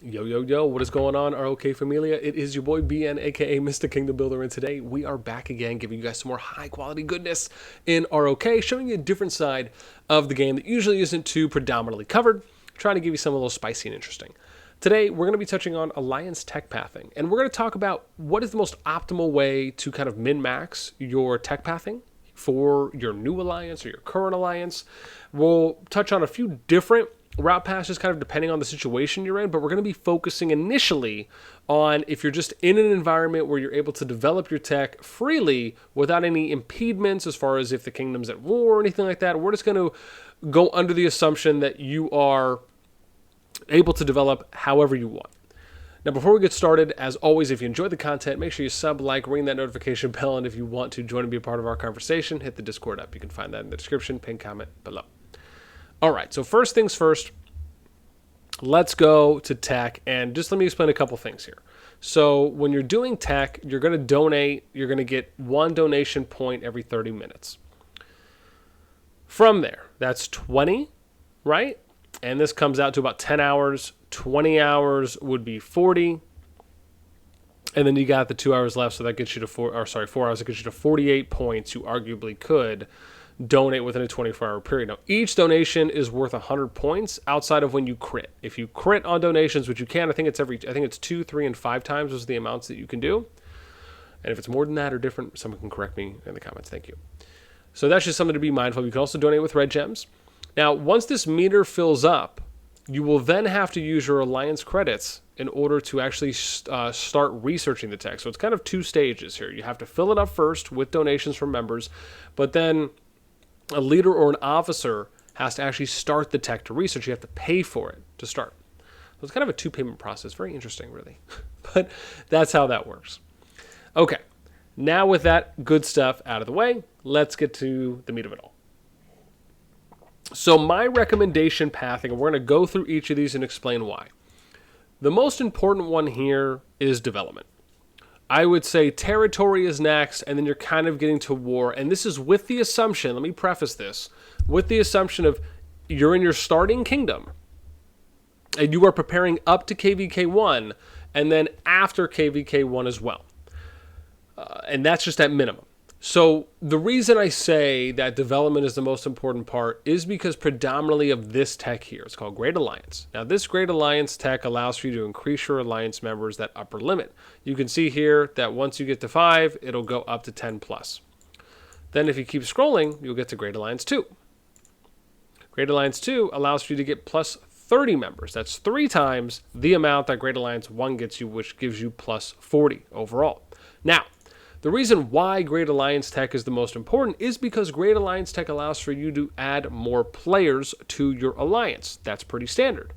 Yo, yo, yo, what is going on, RoK Familia? It is your boy BN, aka Mr. Kingdom Builder, and today we are back again giving you guys some more high quality goodness in RoK, showing you a different side of the game that usually isn't too predominantly covered, trying to give you something a little spicy and interesting. Today, we're going to be touching on alliance tech pathing, and we're going to talk about what is the most optimal way to kind of min-max your tech pathing for your new alliance or your current alliance. We'll touch on a few different route passes kind of depending on the situation you're in, but we're going to be focusing initially on if you're just in an environment where you're able to develop your tech freely without any impediments as far as if the kingdom's at war or anything like that. We're just going to go under the assumption that you are able to develop however you want. Now, before we get started, as always, if you enjoyed the content, make sure you sub, like, ring that notification bell, and if you want to join and be a part of our conversation, hit the Discord up. You can find that in the description, pinned comment below. All right, so first things first, let's go to tech, and just let me explain a couple things here. So when you're doing tech, you're going to donate, you're going to get one donation point every 30 minutes. From there, that's 20, right? And this comes out to about 10 hours. 20 hours would be 40. And then you got the 2 hours left, so that gets you to 4 hours, that gets you to 48 points you arguably could donate within a 24-hour period. Now, each donation is worth 100 points outside of when you crit. If you crit on donations, which you can, I think it's 2, 3, and 5 times those are the amounts that you can do. And if it's more than that or different, someone can correct me in the comments. Thank you. So that's just something to be mindful of. You can also donate with red gems. Now, once this meter fills up, you will then have to use your alliance credits in order to actually start researching the tech. So it's kind of two stages here. You have to fill it up first with donations from members, but then a leader or an officer has to actually start the tech to research. You have to pay for it to start. So it's kind of a two-payment process. Very interesting, really. But that's how that works. Okay, now with that good stuff out of the way, let's get to the meat of it all. So my recommendation pathing, and we're going to go through each of these and explain why. The most important one here is development. I would say territory is next, and then you're kind of getting to war. And this is with the assumption, let me preface this, with the assumption of you're in your starting kingdom, and you are preparing up to KVK1, and then after KVK1 as well. And that's just at minimum. So the reason I say that development is the most important part is because predominantly of this tech here, it's called Great Alliance. Now this Great Alliance tech allows for you to increase your alliance members that upper limit. You can see here that once you get to 5, it'll go up to 10 plus. Then if you keep scrolling, you'll get to Great Alliance 2. Great Alliance 2 allows for you to get plus 30 members. That's 3 times the amount that Great Alliance 1 gets you, which gives you plus 40 overall. Now, the reason why Great Alliance Tech is the most important is because Great Alliance Tech allows for you to add more players to your alliance. That's pretty standard.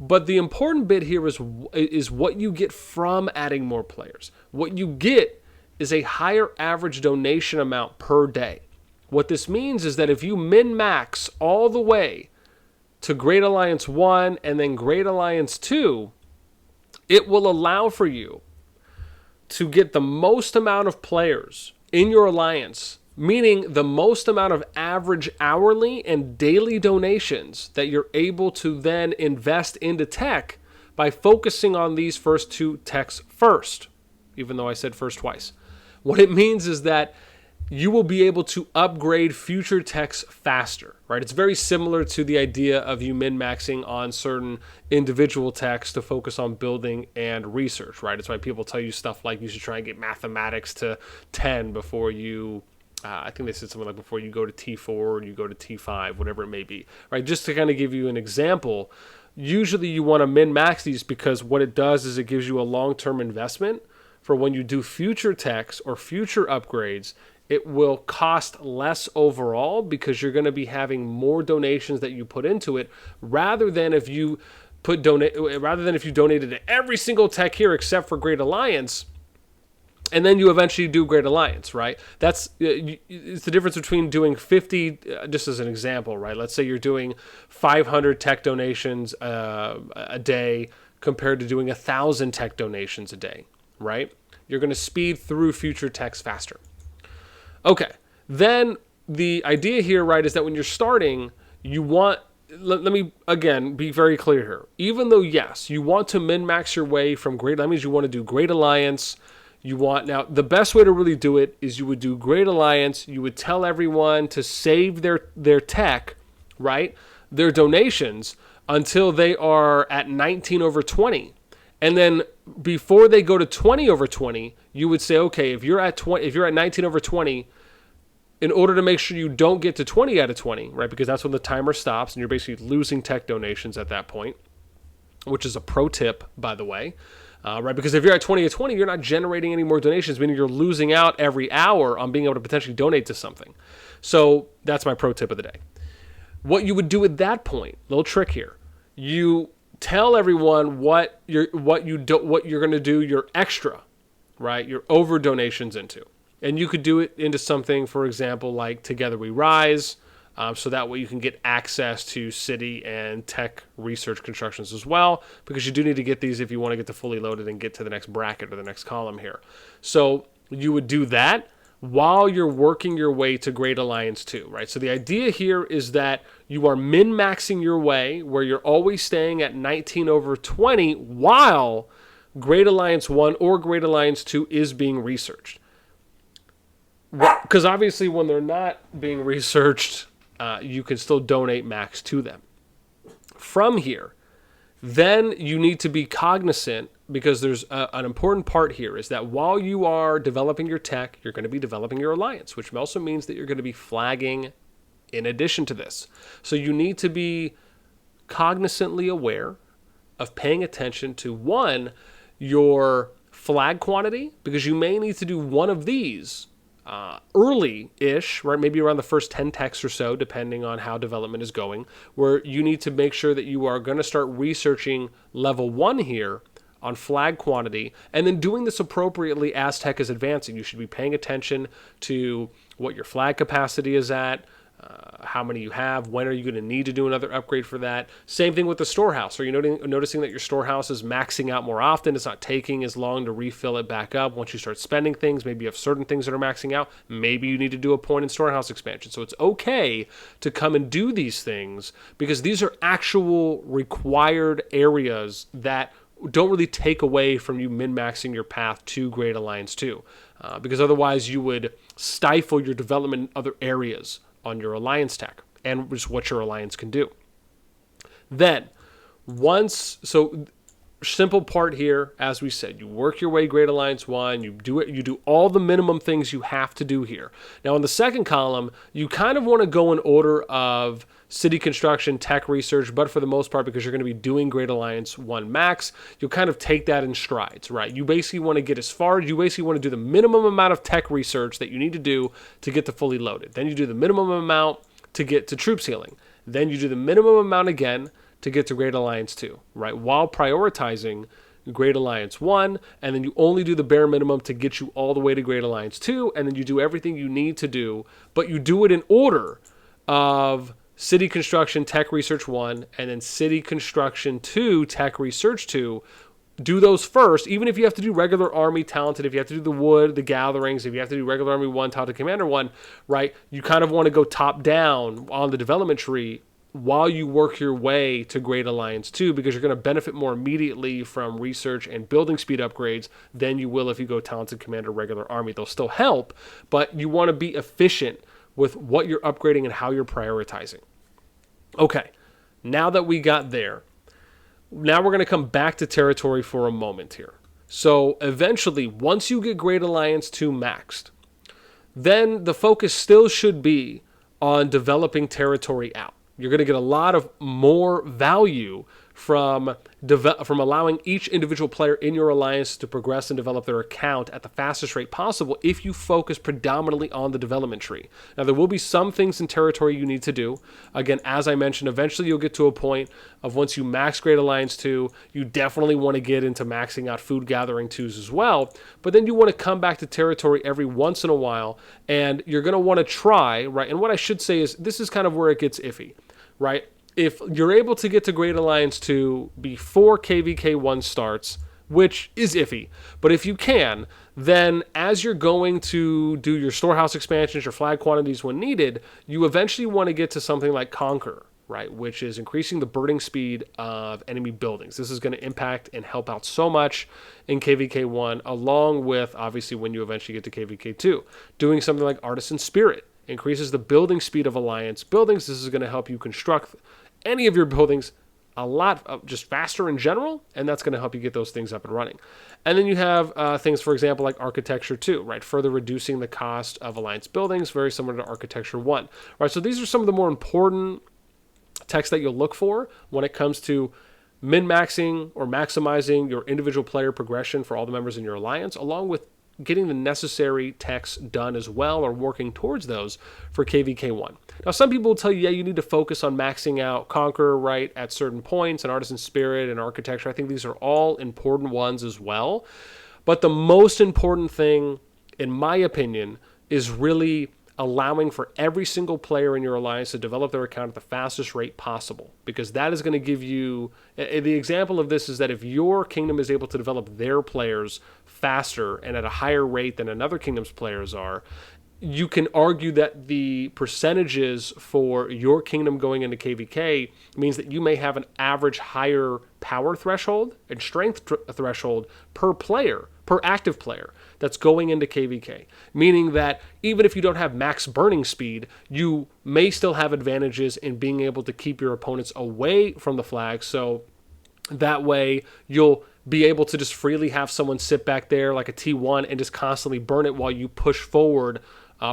But the important bit here is what you get from adding more players. What you get is a higher average donation amount per day. What this means is that if you min-max all the way to Great Alliance 1 and then Great Alliance 2, it will allow for you to get the most amount of players in your alliance, meaning the most amount of average hourly and daily donations that you're able to then invest into tech by focusing on these first 2 techs first, even though I said first twice. What it means is that you will be able to upgrade future techs faster, right? It's very similar to the idea of you min-maxing on certain individual techs to focus on building and research, right? It's why people tell you stuff like you should try and get mathematics to 10 before you, I think they said something like before you go to T4 or you go to T5, whatever it may be, right? Just to kind of give you an example, usually you want to min-max these because what it does is it gives you a long-term investment for when you do future techs or future upgrades. It will cost less overall because you're going to be having more donations that you put into it rather than if you donated to every single tech here except for Great Alliance, and then you eventually do Great Alliance, right? It's the difference between doing 50, just as an example, right? Let's say you're doing 500 tech donations a day compared to doing 1,000 tech donations a day, right? You're going to speed through future techs faster. Okay, then the idea here, right, is that when you're starting, you want let me, again, be very clear here. Even though, yes, you want to min-max your way from Great, that means you want to do Great Alliance. Now, the best way to really do it is you would do Great Alliance. You would tell everyone to save their tech, right? Their donations until they are at 19 over 20. And then before they go to 20 over 20, you would say, okay, if you're at 19 over 20, in order to make sure you don't get to 20 out of 20, right? Because that's when the timer stops and you're basically losing tech donations at that point, which is a pro tip, by the way, right? Because if you're at 20 out of 20, you're not generating any more donations, meaning you're losing out every hour on being able to potentially donate to something. So that's my pro tip of the day. What you would do at that point, little trick here, you tell everyone what you're going to do your extra, right? Your over donations into. And you could do it into something, for example, like Together We Rise, so that way you can get access to city and tech research constructions as well, because you do need to get these if you want to get to fully loaded and get to the next bracket or the next column here. So you would do that while you're working your way to Great Alliance 2, right? So the idea here is that you are min-maxing your way, where you're always staying at 19 over 20 while Great Alliance 1 or Great Alliance 2 is being researched. Because obviously when they're not being researched, you can still donate max to them. From here, then you need to be cognizant, because there's an important part here, is that while you are developing your tech, you're going to be developing your alliance, which also means that you're going to be flagging in addition to this. So you need to be cognizantly aware of paying attention to, one, your flag quantity, because you may need to do one of these early-ish, right? Maybe around the first 10 texts or so, depending on how development is going, where you need to make sure that you are going to start researching level 1 here on flag quantity, and then doing this appropriately as tech is advancing. You should be paying attention to what your flag capacity is at, how many you have, when are you going to need to do another upgrade for that. Same thing with the storehouse. Are you noticing that your storehouse is maxing out more often? It's not taking as long to refill it back up once you start spending things. Maybe you have certain things that are maxing out. Maybe you need to do a point in storehouse expansion. So it's okay to come and do these things, because these are actual required areas that don't really take away from you min-maxing your path to Great Alliance 2, because otherwise you would stifle your development in other areas on your alliance tech and just what your alliance can do. Then, simple part here, as we said, you work your way Great Alliance 1, you do all the minimum things you have to do here. Now, in the second column, you kind of want to go in order of city construction, tech research, but for the most part, because you're going to be doing Great Alliance 1 max, you'll kind of take that in strides, right? You basically want to get as far as you basically want to do the minimum amount of tech research that you need to do to get to fully loaded. Then you do the minimum amount to get to troops healing. Then you do the minimum amount again to get to Great Alliance 2, right? While prioritizing Great Alliance 1, and then you only do the bare minimum to get you all the way to Great Alliance 2, and then you do everything you need to do, but you do it in order of City Construction Tech Research 1, and then City Construction 2 Tech Research 2. Do those first, even if you have to do regular Army Talented, if you have to do the Wood, the Gatherings, if you have to do regular Army 1, Talented Commander 1, right? You kind of want to go top down on the development tree while you work your way to Great Alliance 2, because you're going to benefit more immediately from research and building speed upgrades than you will if you go Talented Commander, regular Army. They'll still help, but you want to be efficient with what you're upgrading and how you're prioritizing. Okay, now that we got there, now we're going to come back to territory for a moment here. So eventually, once you get Great Alliance 2 maxed, then the focus still should be on developing territory out. You're going to get a lot of more value from allowing each individual player in your alliance to progress and develop their account at the fastest rate possible if you focus predominantly on the development tree. Now, there will be some things in territory you need to do. Again, as I mentioned, eventually you'll get to a point of once you max Great Alliance 2, you definitely want to get into maxing out Food Gathering 2s as well. But then you want to come back to territory every once in a while, and you're going to want to try, right? And what I should say is this is kind of where it gets iffy, right? If you're able to get to Great Alliance 2 before KVK 1 starts, which is iffy, but if you can, then as you're going to do your storehouse expansions, your flag quantities when needed, you eventually want to get to something like Conquer, right, which is increasing the burning speed of enemy buildings. This is going to impact and help out so much in KVK1, along with, obviously, when you eventually get to KVK2. Doing something like Artisan Spirit increases the building speed of Alliance buildings. This is going to help you construct any of your buildings a lot just faster in general, and that's going to help you get those things up and running. And then you have things, for example, like Architecture 2, right? Further reducing the cost of Alliance buildings, very similar to Architecture 1. Right, so these are some of the more important text that you'll look for when it comes to min-maxing or maximizing your individual player progression for all the members in your alliance, along with getting the necessary techs done as well, or working towards those for KVK1. Now, some people will tell you, yeah, you need to focus on maxing out Conqueror, right, at certain points, and Artisan Spirit and Architecture. I think these are all important ones as well. But the most important thing, in my opinion, is really allowing for every single player in your alliance to develop their account at the fastest rate possible, because that is going to give you, the example of this is that if your kingdom is able to develop their players faster and at a higher rate than another kingdom's players are, you can argue that the percentages for your kingdom going into KVK means that you may have an average higher power threshold and strength threshold per player, per active player that's going into KVK. Meaning that even if you don't have max burning speed, you may still have advantages in being able to keep your opponents away from the flag. So that way you'll be able to just freely have someone sit back there like a T1 and just constantly burn it while you push forward,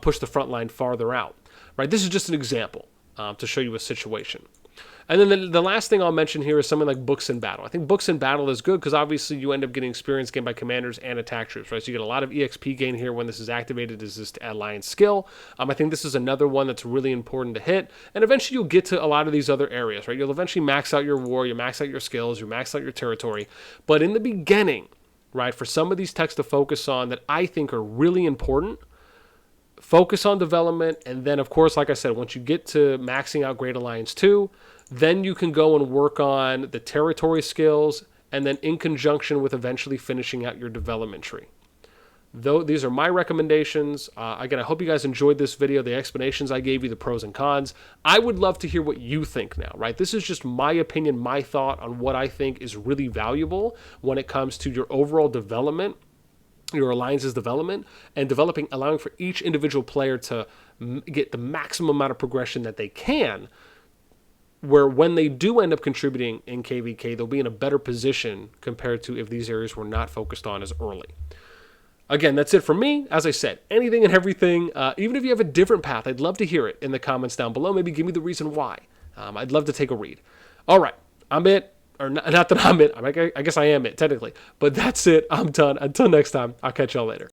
push the front line farther out. Right? This is just an example to show you a situation. And then the last thing I'll mention here is something like Books in Battle. I think Books in Battle is good because obviously you end up getting experience gained by commanders and attack troops, right? So you get a lot of EXP gain here when this is activated as this alliance skill. I think this is another one that's really important to hit. And eventually you'll get to a lot of these other areas, right? You'll eventually max out your war, you max out your skills, you max out your territory. But in the beginning, right, for some of these techs to focus on that I think are really important, focus on development. And then, of course, like I said, once you get to maxing out Great Alliance 2, then you can go and work on the territory skills, and then in conjunction with eventually finishing out your development tree. Though these are my recommendations. Again, I hope you guys enjoyed this video, the explanations I gave you, the pros and cons. I would love to hear what you think now, right? This is just my opinion, my thought on what I think is really valuable when it comes to your overall development, your alliance's development, and developing, allowing for each individual player to get the maximum amount of progression that they can, where when they do end up contributing in KVK, they'll be in a better position compared to if these areas were not focused on as early. Again, that's it from me. As I said, anything and everything, even if you have a different path, I'd love to hear it in the comments down below. Maybe give me the reason why. I'd love to take a read. All right, I'm it. Or not that I'm it. I guess I am it, technically. But that's it. I'm done. Until next time, I'll catch y'all later.